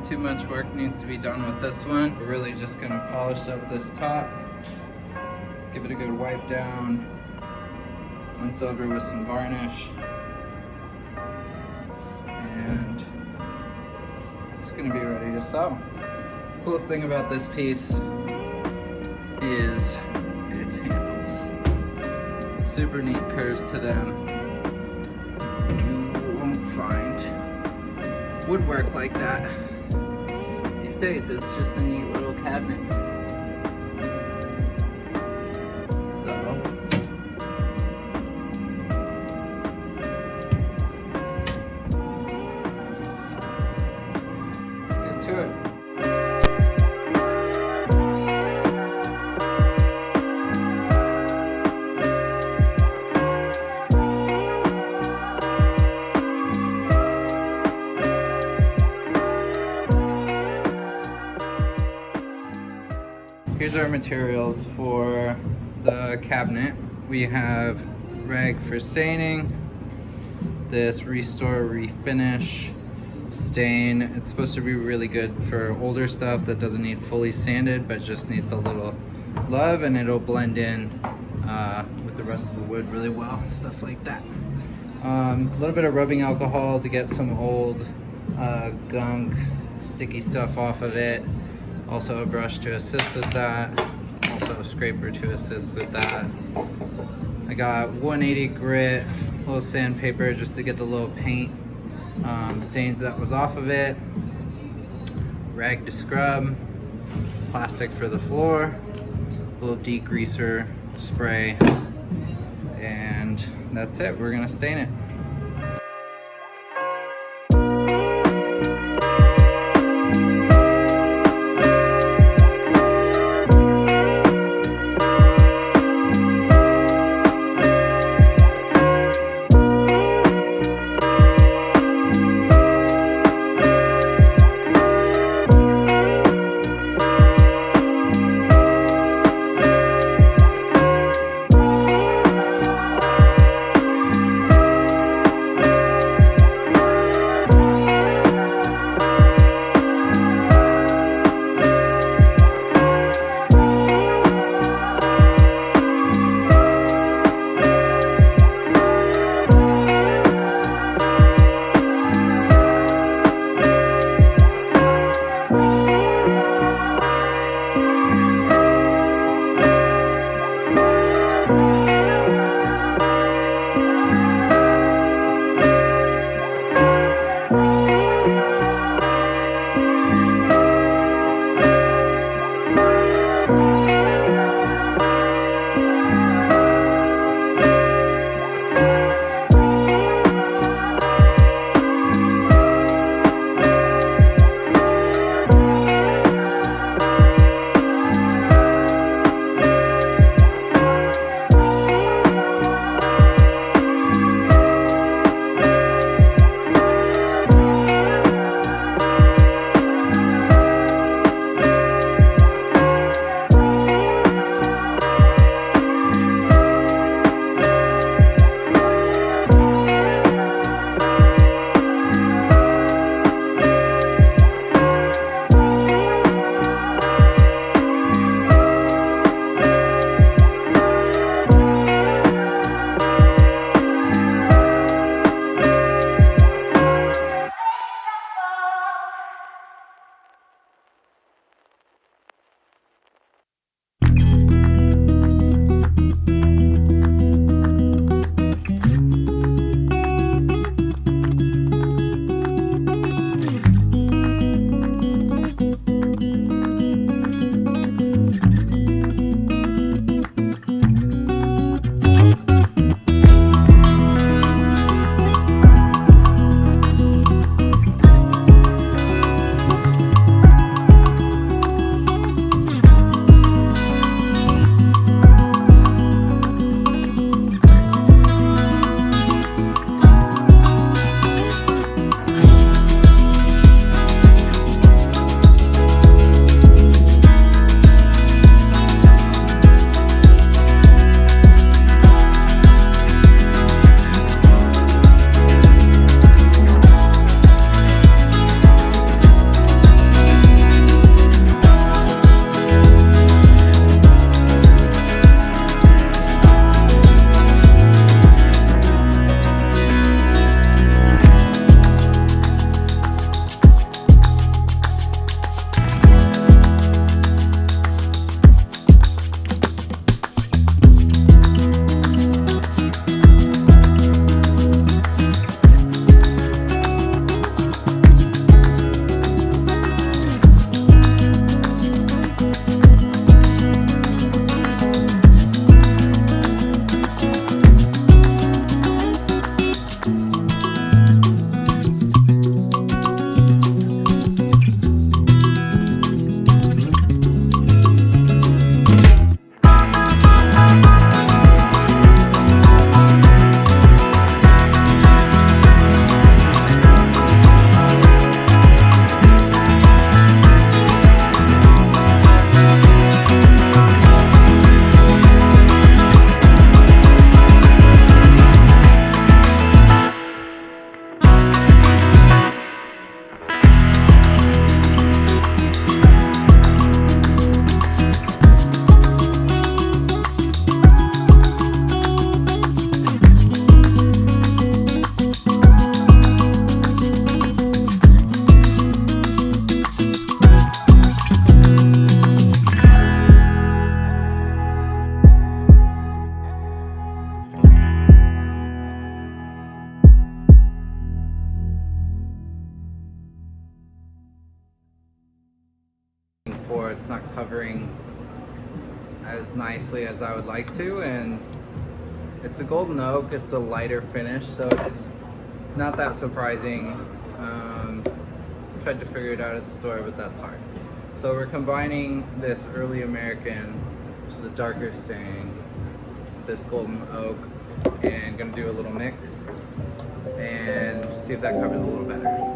too much work needs to be done with this one. We're really just gonna polish up this top, give it a good wipe down, once over with some varnish, and it's gonna be ready to sew. Coolest thing about this piece is its handles. Super neat curves to them. You won't find woodwork like that these days. It's just a neat little cabinet. So let's get to it. Here's our materials for the cabinet. We have rag for staining, this Restore Refinish stain. It's supposed to be really good for older stuff that doesn't need fully sanded but just needs a little love, and it'll blend in with the rest of the wood really well, stuff like that. A little bit of rubbing alcohol to get some old gunk, sticky stuff off of it. Also a brush to assist with that. Also a scraper to assist with that. I got 180 grit, a little sandpaper just to get the little paint stains that was off of it. Rag to scrub. Plastic for the floor. A little degreaser spray. And that's it. We're gonna stain it. covering as nicely as I would like to, and it's a golden oak. It's a lighter finish, so it's not that surprising. Tried to figure it out at the store, but that's hard. So we're combining this early American, which is a darker stain, this golden oak, and gonna do a little mix and see if that covers a little better.